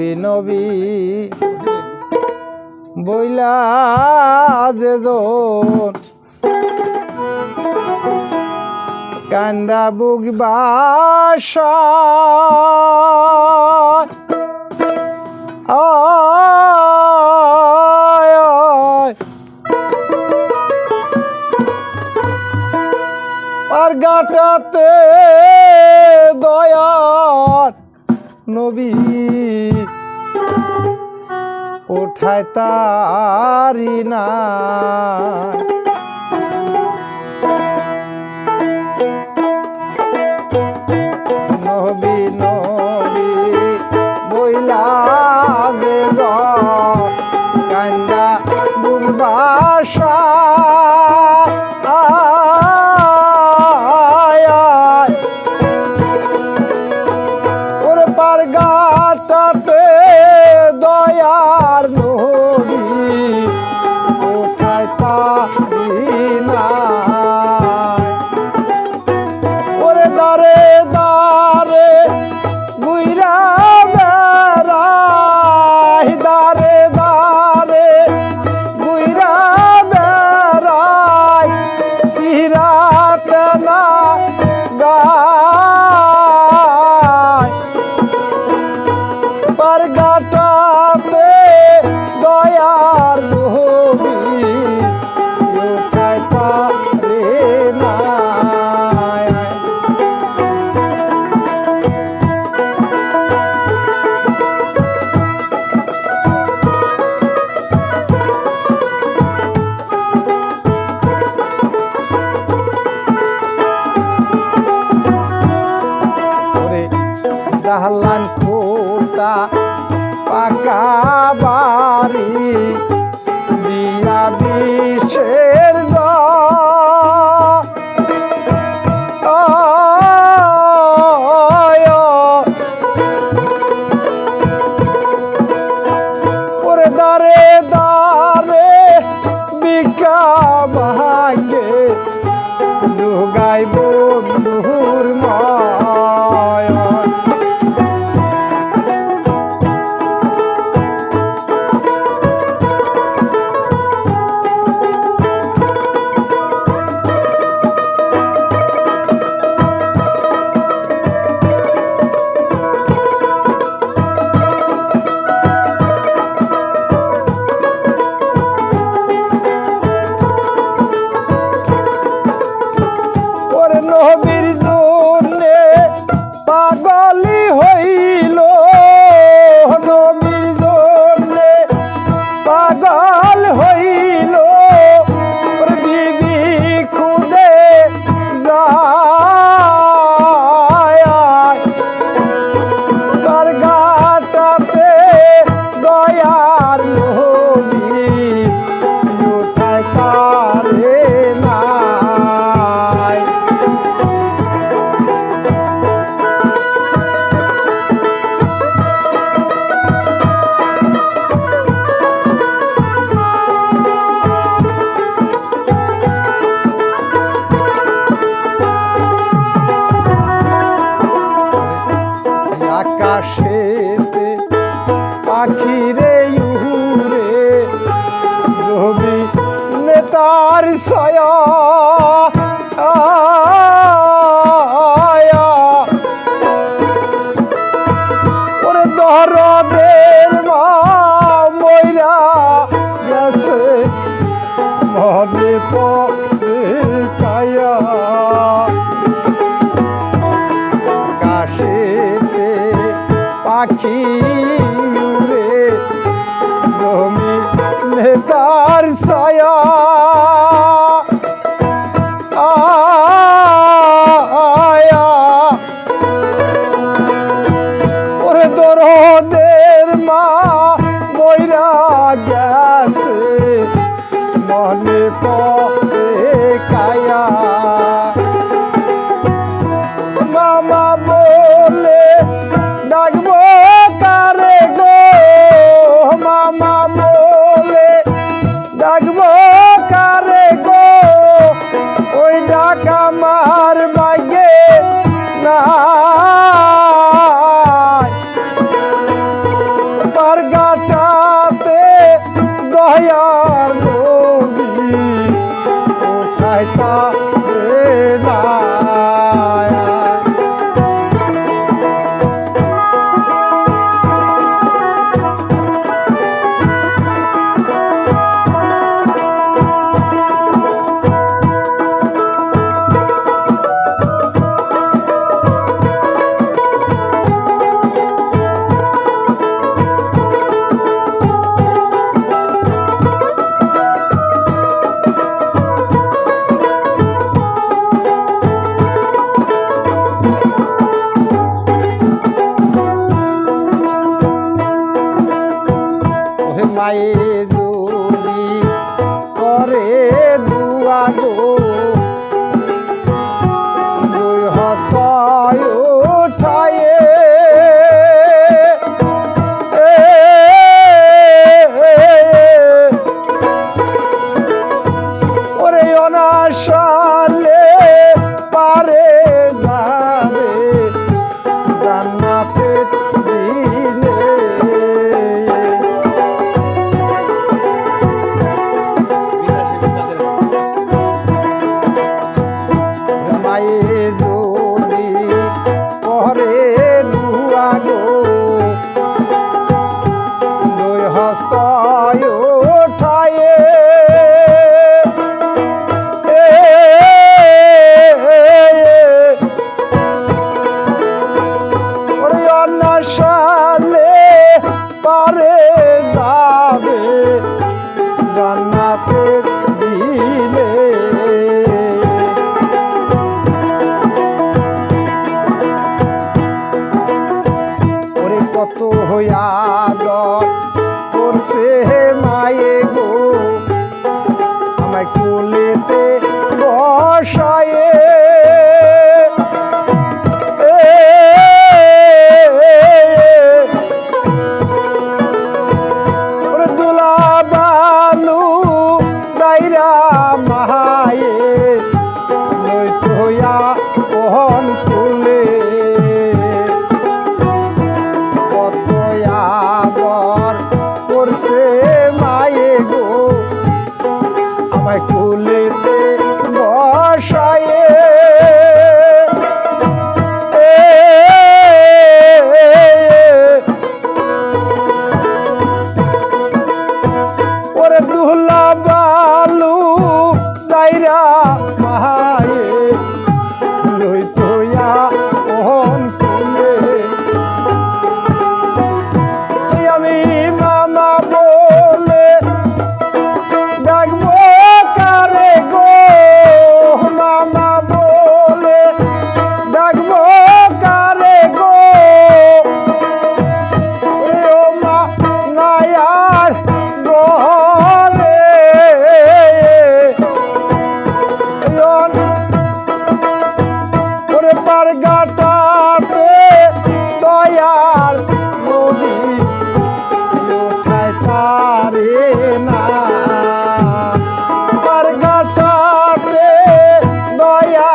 নবী নবী বইলা যে জন কান্দা বুক বাসা আর গাটাতে দয়ার নবী ওঠায় তারি না নবী নবী বইলা যে কান্দা বুক বাসা ওর পার গাটাতে দয়ার নবী ওঠায় তারি না ওরে দারে দারে বুইরা বেড়াই দারে দারে বুইরা বেড়াই সিরাত না গায় পার গাটাতে দয়ার নবী ওঠায় তারে না দাহলান খোটা পাকা বাড়ি দিয়া বিষের ওরে দারে দারে বিকা ভাগে যোগাই বন্ধুর মায় নবীর জন্যে পাগলি হইল নবীর জন্যে পাগল হইল বিবি খুদে যায় তার গাটাতে দয়ার নবী ওঠায় তারে না আকাশেতে পাখিরে উড়ে জমি নেতার ছায়া ওরে দরদের মা মইরা গেছে মনে পড়ে কায়া আকাশেতে পাখি উড়ে জমি নেতার ছায়া ওরে দরদের মা মইরা গেছে মনে পড়ে কায়া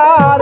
আর